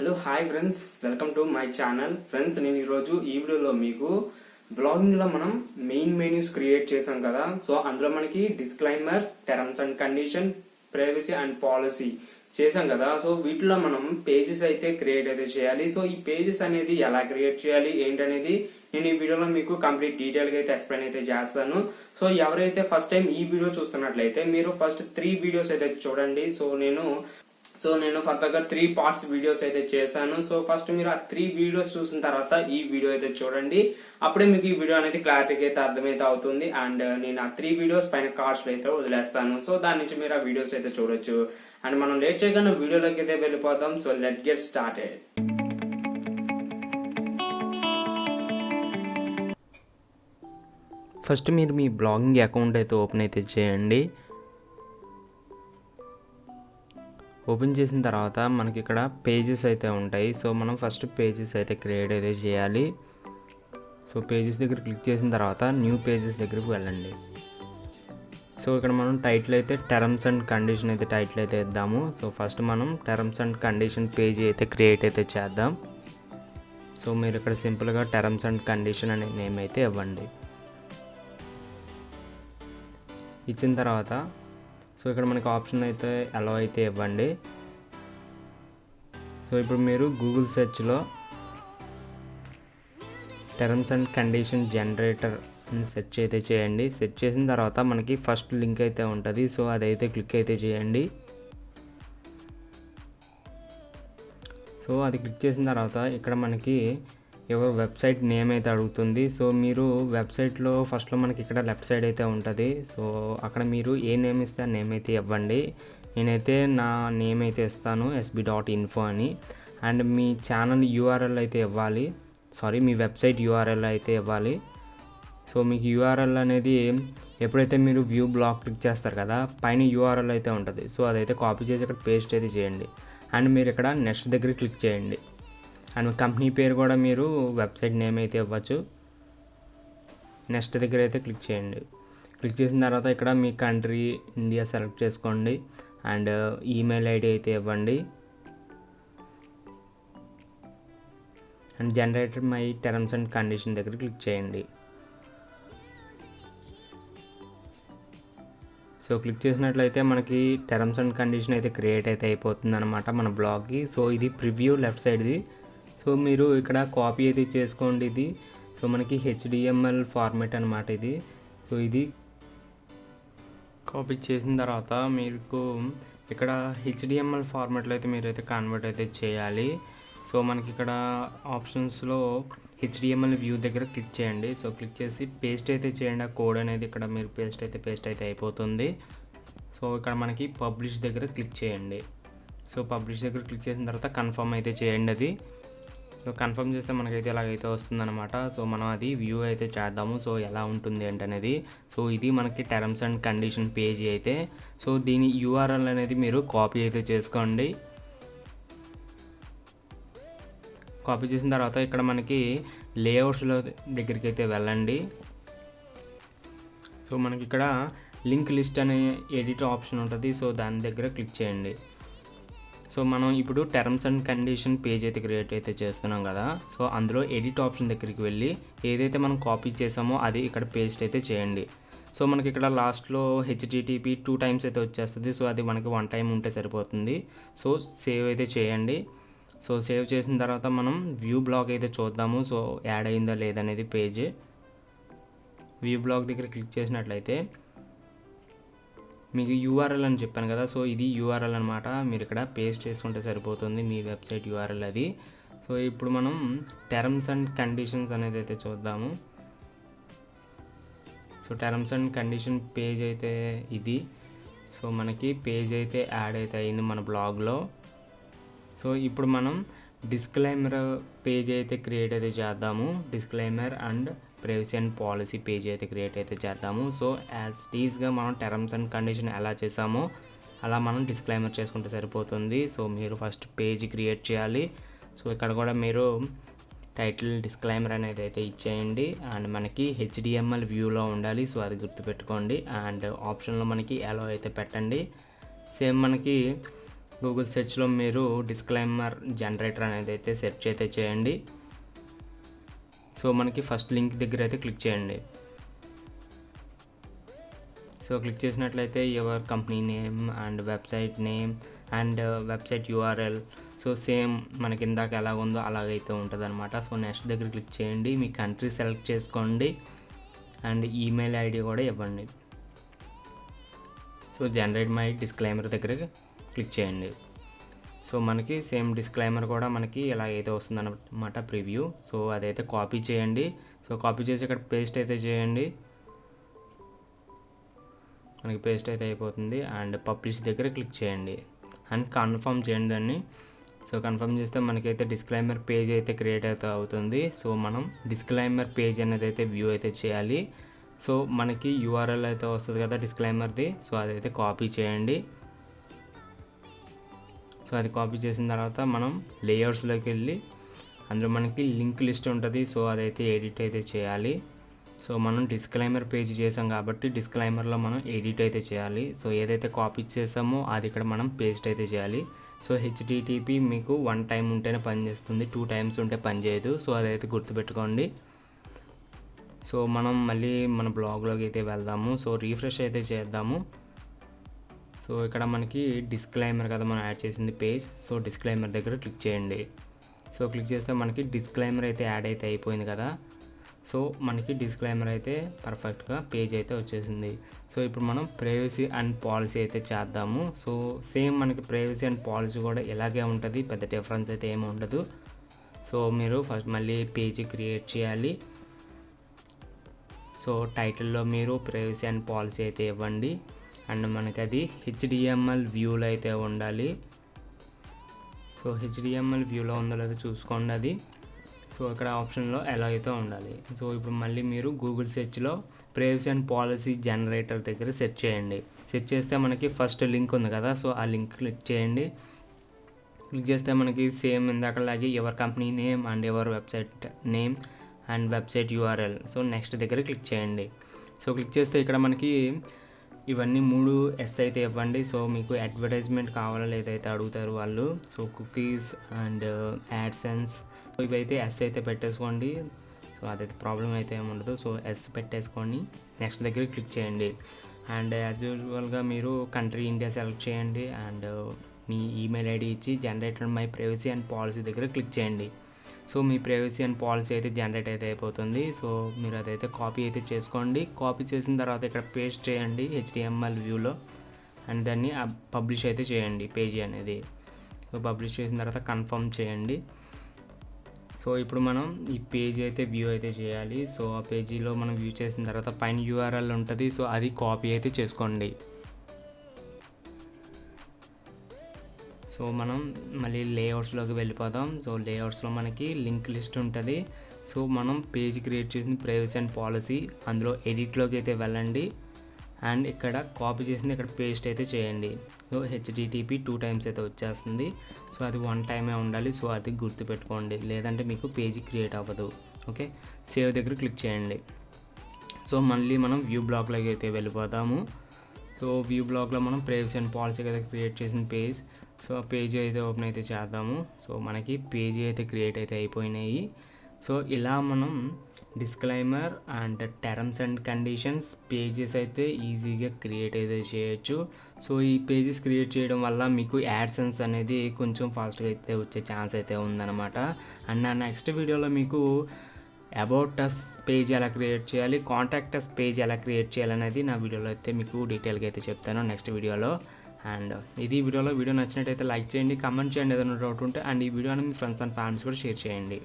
Hello hi friends, welcome to my channel. Friends, నేను ఈరోజు ఈ వీడియోలో మీకు బ్లాగింగ్ లో మనం మెయిన్ మెన్యూస్ క్రియేట్ చేసాం కదా. సో అందులో మనకి disclaimers, terms and condition, privacy and policy చేసాం కదా. సో వీటిలో మనం పేజెస్ అయితే క్రియేట్ అయితే చేయాలి. సో ఈ పేజెస్ అనేది ఎలా క్రియేట్ చేయాలి ఏంటనేది నేను ఈ వీడియోలో మీకు కంప్లీట్ డీటెయిల్ గా అయితే ఎక్స్ప్లెయిన్ అయితే చేస్తాను. సో ఎవరైతే ఫస్ట్ టైం ఈ వీడియో చూస్తున్నట్లయితే మీరు ఫస్ట్ 3 వీడియోస్ అయితే చూడండి. సో నేను ఫర్దర్ గా 3 పార్ట్స్ వీడియోస్ అయితే చేశాను. సో ఫస్ట్ మీరు ఆ 3 వీడియోస్ చూసిన తర్వాత ఈ వీడియో అయితే చూడండి. అప్పుడే మీకు ఈ వీడియో అనేది క్లారిటీగా అయితే అర్థమైతే అవుతుంది. అండ్ నేను ఆ 3 వీడియోస్ పైన కార్డ్స్ అయితే వదిలేస్తాను. సో దాని నుంచి మీరు ఆ వీడియోస్ అయితే చూడొచ్చు. అండ్ మనం లేట్ చేయగానే వీడియోలోకి అయితే వెళ్ళిపోతాం. So let get started. First మీరు మీ బ్లాగింగ్ అకౌంట్ అయితే ఓపెన్ అయితే చేయండి. ఓపెన్ చేసిన తర్వాత మనకి ఇక్కడ పేజెస్ అయితే ఉంటాయి. సో మనం ఫస్ట్ పేజెస్ అయితే క్రియేట్ అయితే చేయాలి. సో పేజెస్ దగ్గర క్లిక్ చేసిన తర్వాత న్యూ పేజెస్ దగ్గరికి వెళ్ళండి. సో ఇక్కడ మనం టైటిల్ అయితే టర్మ్స్ అండ్ కండిషన్ అయితే టైటిల్ అయితే ఇద్దాము. సో ఫస్ట్ మనం టర్మ్స్ అండ్ కండిషన్ పేజీ అయితే క్రియేట్ అయితే చేద్దాం. సో మీరు ఇక్కడ సింపుల్గా టర్మ్స్ అండ్ కండిషన్ అనే నేమ్ అయితే ఇవ్వండి. ఇచ్చిన తర్వాత సో ఇక్కడ మనకి ఆప్షన్ అయితే అలో అయితే ఇవ్వండి. సో ఇప్పుడు మీరు గూగుల్ సెర్చ్లో టర్మ్స్ అండ్ కండిషన్ జనరేటర్ అని సెర్చ్ అయితే చేయండి. సెర్చ్ చేసిన తర్వాత మనకి ఫస్ట్ లింక్ అయితే ఉంటుంది. సో అదైతే క్లిక్ అయితే చేయండి. సో అది క్లిక్ చేసిన తర్వాత ఇక్కడ మనకి ఎవరు వెబ్సైట్ నేమ్ అయితే అడుగుతుంది. సో మీరు వెబ్సైట్లో ఫస్ట్లో మనకి ఇక్కడ లెఫ్ట్ సైడ్ అయితే ఉంటుంది. సో అక్కడ మీరు ఏ నేమ్ ఇస్తే ఆ నేమ్ అయితే ఇవ్వండి. నేనైతే నా నేమ్ అయితే ఇస్తాను sb.info అని. అండ్ మీ ఛానల్ URL అయితే ఇవ్వాలి. మీ వెబ్సైట్ URL అయితే ఇవ్వాలి. సో మీకు URL అనేది ఎప్పుడైతే మీరు వ్యూ బ్లాగ్ క్లిక్ చేస్తారు కదా, పైన URL అయితే ఉంటుంది. సో అదైతే కాపీ చేసి ఇక్కడ పేస్ట్ అయితే చేయండి. అండ్ మీరు ఇక్కడ నెక్స్ట్ దగ్గర క్లిక్ చేయండి. అండ్ కంపెనీ పేరు కూడా మీరు వెబ్సైట్ నేమ్ అయితే ఇవ్వచ్చు. నెక్స్ట్ దగ్గర అయితే క్లిక్ చేయండి. క్లిక్ చేసిన తర్వాత ఇక్కడ మీ కంట్రీ ఇండియా సెలెక్ట్ చేసుకోండి. అండ్ ఈమెయిల్ ఐడి అయితే ఇవ్వండి. And generator my terms and condition దగ్గర క్లిక్ చేయండి. సో క్లిక్ చేసినట్లయితే మనకి టర్మ్స్ అండ్ కండిషన్ అయితే క్రియేట్ అయితే అయిపోతుంది అనమాట మన బ్లాగ్కి. సో ఇది ప్రివ్యూ లెఫ్ట్ సైడ్ది. సో మీరు ఇక్కడ కాపీ అయితే చేసుకోండి. ఇది సో మనకి HTML ఫార్మేట్ అనమాట ఇది. సో ఇది కాపీ చేసిన తర్వాత మీకు ఇక్కడ HTML ఫార్మేట్లో అయితే మీరైతే కన్వర్ట్ అయితే చేయాలి. సో మనకి ఇక్కడ ఆప్షన్స్లో HTML వ్యూ దగ్గర క్లిక్ చేయండి. సో క్లిక్ చేసి పేస్ట్ అయితే చేయండి. ఆ కోడ్ అనేది ఇక్కడ మీరు పేస్ట్ అయితే అయిపోతుంది. సో ఇక్కడ మనకి పబ్లిష్ దగ్గర క్లిక్ చేయండి. సో పబ్లిష్ దగ్గర క్లిక్ చేసిన తర్వాత కన్ఫర్మ్ అయితే చేయండి అది. సో కన్ఫర్మ్ చేస్తే మనకైతే ఎలాగైతే వస్తుందన్నమాట. సో మనం అది వ్యూ అయితే చేద్దాము. సో ఎలా ఉంటుంది ఏంటనేది. సో ఇది మనకి టర్మ్స్ అండ్ కండిషన్ పేజీ అయితే. సో దీని URL అనేది మీరు కాపీ అయితే చేసుకోండి. కాపీ చేసిన తర్వాత ఇక్కడ మనకి లేఅవుట్స్లో దగ్గరికి అయితే వెళ్ళండి. సో మనకి ఇక్కడ లింక్ లిస్ట్ అనే ఎడిట్ ఆప్షన్ ఉంటుంది. సో దాని దగ్గర క్లిక్ చేయండి. సో మనం ఇప్పుడు టర్మ్స్ అండ్ కండిషన్ పేజ్ అయితే క్రియేట్ అయితే చేస్తున్నాం కదా. సో అందులో ఎడిట్ ఆప్షన్ దగ్గరికి వెళ్ళి ఏదైతే మనం కాపీ చేసామో అది ఇక్కడ పేస్ట్ అయితే చేయండి. సో మనకి ఇక్కడ లాస్ట్లో HTTP 2 టైమ్స్ అయితే వచ్చేస్తుంది. సో అది మనకి 1 టైం ఉంటే సరిపోతుంది. సో సేవ్ అయితే చేయండి. సో సేవ్ చేసిన తర్వాత మనం వ్యూ బ్లాగ్ అయితే చూద్దాము. సో యాడ్ అయిందా లేదనేది పేజ్. వ్యూ బ్లాగ్ దగ్గర క్లిక్ చేసినట్లయితే మీకు URL అని చెప్పాను కదా. సో ఇది URL అనమాట. మీరు ఇక్కడ పేస్ట్ చేసుకుంటే సరిపోతుంది మీ వెబ్సైట్ URL అది. సో ఇప్పుడు మనం టర్మ్స్ అండ్ కండిషన్స్ అనేది అయితే చూద్దాము. So terms and condition page అయితే ఇది. సో మనకి పేజ్ అయితే యాడ్ అయితే అయింది మన బ్లాగ్లో. సో ఇప్పుడు మనం డిస్క్లైమర్ పేజ్ అయితే క్రియేట్ అయితే చేద్దాము. Disclaimer and privacy and policy page అయితే క్రియేట్ అయితే చేద్దాము. సో యాజ్ ఈజ్గా మనం టర్మ్స్ అండ్ కండిషన్ ఎలా చేసామో అలా మనం డిస్క్లైమర్ చేసుకుంటే సరిపోతుంది. సో మీరు ఫస్ట్ పేజ్ క్రియేట్ చేయాలి. సో ఇక్కడ కూడా మీరు టైటిల్ డిస్క్లైమర్ అనేది అయితే ఇచ్చేయండి. అండ్ మనకి HTML వ్యూలో ఉండాలి. సో అది గుర్తుపెట్టుకోండి. అండ్ ఆప్షన్లో మనకి అలో అయితే పెట్టండి. సేమ్ మనకి గూగుల్ సెర్చ్లో మీరు డిస్క్లైమర్ జనరేటర్ అనేది అయితే సెర్చ్ అయితే చేయండి. సో మనకి ఫస్ట్ లింక్ దగ్గర అయితే క్లిక్ చేయండి. సో క్లిక్ చేసినట్లయితే your company name and website name and website URL so same మనకి ఇందాక ఎలాగ ఉందో అలాగైతే ఉంటుంది అనమాట. సో నెక్స్ట్ దగ్గర క్లిక్ చేయండి. మీ కంట్రీ సెలెక్ట్ చేసుకోండి అండ్ ఈమెయిల్ ఐడి కూడా ఇవ్వండి. సో జనరేట్ మై డిస్క్లైమర్ దగ్గర క్లిక్ చేయండి. సో మనకి సేమ్ డిస్క్లైమర్ కూడా మనకి ఎలాగైతే వస్తుంది అన్నమాట ప్రివ్యూ. సో అదైతే కాపీ చేయండి. సో కాపీ చేసి ఇక్కడ పేస్ట్ అయితే చేయండి. మనకి పేస్ట్ అయితే అయిపోతుంది అండ్ పబ్లిష్ దగ్గర క్లిక్ చేయండి అండ్ కన్ఫర్మ్ చేయండి దాన్ని. సో కన్ఫర్మ్ చేస్తే మనకైతే డిస్క్లైమర్ పేజ్ అయితే క్రియేట్ అయితే అవుతుంది. సో మనం డిస్క్లైమర్ పేజ్ అనేది అయితే వ్యూ అయితే చేయాలి. సో మనకి URL అయితే వస్తుంది కదా డిస్క్లైమర్ది. సో అదైతే కాపీ చేయండి. సో అది కాపీ చేసిన తర్వాత మనం లేయర్స్లోకి వెళ్ళి అందులో మనకి లింక్ లిస్ట్ ఉంటుంది. సో అదైతే ఎడిట్ అయితే చేయాలి. సో మనం డిస్క్లైమర్ పేజ్ చేసాం కాబట్టి డిస్క్లైమర్లో మనం ఎడిట్ అయితే చేయాలి. సో ఏదైతే కాపీ చేసామో అది ఇక్కడ మనం పేస్ట్ అయితే చేయాలి. సో HTTP మీకు 1 టైం ఉంటేనే పనిచేస్తుంది, 2 టైమ్స్ ఉంటే పనిచేయదు. సో అదైతే గుర్తుపెట్టుకోండి. సో మనం మళ్ళీ మన బ్లాగ్లోకి అయితే వెళ్దాము. సో రీఫ్రెష్ అయితే చేద్దాము. సో ఇక్కడ మనకి డిస్క్లైమర్ కదా మనం యాడ్ చేసింది పేజ్. సో డిస్క్లైమర్ దగ్గర క్లిక్ చేయండి. సో క్లిక్ చేస్తే మనకి డిస్క్లైమర్ అయితే యాడ్ అయితే అయిపోయింది కదా. సో మనకి డిస్క్లైమర్ అయితే పర్ఫెక్ట్గా పేజ్ అయితే వచ్చేసింది. సో ఇప్పుడు మనం ప్రైవసీ అండ్ పాలసీ అయితే చేద్దాము. సో సేమ్ మనకి ప్రైవసీ అండ్ పాలసీ కూడా ఇలాగే ఉంటుంది, పెద్ద డిఫరెన్స్ అయితే ఏమి ఉండదు. సో మీరు ఫస్ట్ మళ్ళీ పేజీ క్రియేట్ చేయాలి. సో టైటిల్లో మీరు ప్రైవసీ అండ్ పాలసీ అయితే ఇవ్వండి అండ్ మనకి అది HTML వ్యూలో అయితే ఉండాలి. సో HTML వ్యూలో ఉందో లేదో చూసుకోండి అది. సో ఇక్కడ ఆప్షన్లో ఎలా అయితే ఉండాలి. సో ఇప్పుడు మళ్ళీ మీరు గూగుల్ సెర్చ్లో ప్రైవసీ అండ్ పాలసీ జనరేటర్ దగ్గర సెర్చ్ చేయండి. సెర్చ్ చేస్తే మనకి ఫస్ట్ లింక్ ఉంది కదా. సో ఆ లింక్ క్లిక్ చేయండి. క్లిక్ చేస్తే మనకి సేమ్ ఇందాకలాగే your company name and your website name and website URL. So next దగ్గర క్లిక్ చేయండి. సో క్లిక్ చేస్తే ఇక్కడ మనకి ఇవన్నీ 3 ఎస్ అయితే ఇవ్వండి. సో మీకు అడ్వర్టైజ్మెంట్ కావాలా లేదైతే అడుగుతారు వాళ్ళు. సో కుకీస్ అండ్ యాడ్సెన్స్ ఇవైతే ఎస్ అయితే పెట్టేసుకోండి. సో అదైతే ప్రాబ్లం అయితే ఏమి ఉండదు. సో ఎస్ పెట్టేసుకొని నెక్స్ట్ దగ్గర క్లిక్ చేయండి అండ్ యాజ్ యూజువల్గా మీరు కంట్రీ ఇండియా సెలెక్ట్ చేయండి అండ్ మీ ఈమెయిల్ ఐడి ఇచ్చి generated my privacy and policy దగ్గర క్లిక్ చేయండి. So me privacy and policy అయితే జనరేట్ అయితే అయిపోతుంది. సో మీరు అదైతే కాపీ అయితే చేసుకోండి. కాపీ చేసిన తర్వాత ఇక్కడ పేస్ట్ చేయండి HTML వ్యూలో అండ్ దాన్ని పబ్లిష్ అయితే చేయండి పేజీ అనేది. సో పబ్లిష్ చేసిన తర్వాత కన్ఫర్మ్ చేయండి. సో ఇప్పుడు మనం ఈ పేజీ అయితే వ్యూ అయితే చేయాలి. సో ఆ పేజీలో మనం వ్యూ చేసిన తర్వాత పైన URL ఉంటుంది. సో అది కాపీ అయితే చేసుకోండి. సో మనం మళ్ళీ లేఅవుట్స్లోకి వెళ్ళిపోదాం. సో లేఅవుట్స్లో మనకి లింక్ లిస్ట్ ఉంటుంది. సో మనం పేజ్ క్రియేట్ చేసిన ప్రైవసీ అండ్ పాలసీ అందులో ఎడిట్లోకి అయితే వెళ్ళండి అండ్ ఇక్కడ కాపీ చేసింది ఇక్కడ పేస్ట్ అయితే చేయండి. సో HTTP 2 టైమ్స్ అయితే వచ్చేస్తుంది. సో అది 1 టైమే ఉండాలి. సో అది గుర్తుపెట్టుకోండి, లేదంటే మీకు పేజీ క్రియేట్ అవ్వదు. ఓకే, సేవ్ దగ్గర క్లిక్ చేయండి. సో మళ్ళీ మనం వ్యూ బ్లాగ్లోకి అయితే వెళ్ళిపోతాము. సో వ్యూ బ్లాగ్లో మనం ప్రైవసీ అండ్ పాలసీ కదా క్రియేట్ చేసిన పేజ్. సో ఆ పేజీ అయితే ఓపెన్ అయితే చేద్దాము. సో మనకి పేజీ అయితే క్రియేట్ అయితే అయిపోయినాయి. సో ఇలా మనం disclaimer and terms and conditions pages అయితే ఈజీగా క్రియేట్ అయితే చేయొచ్చు. సో ఈ పేజెస్ క్రియేట్ చేయడం వల్ల మీకు యాడ్సెన్స్ అనేది కొంచెం ఫాస్ట్గా అయితే వచ్చే ఛాన్స్ అయితే ఉందన్నమాట. అండ్ నా నెక్స్ట్ వీడియోలో మీకు అబౌట్ అస్ పేజ్ ఎలా క్రియేట్ చేయాలి, కాంటాక్ట్ అస్ పేజ్ ఎలా క్రియేట్ చేయాలనేది నా వీడియోలో అయితే మీకు డీటెయిల్గా అయితే చెప్తాను నెక్స్ట్ వీడియోలో. అండ్ ఇది వీడియో నచ్చినట్టయితే లైక్ చేయండి, కామెంట్ చేయండి ఏదైనా డౌట్ ఉంటే. అండ్ ఈ వీడియోని మీ ఫ్రెండ్స్ అండ్ ఫ్యామిలీస్ కూడా షేర్ చేయండి.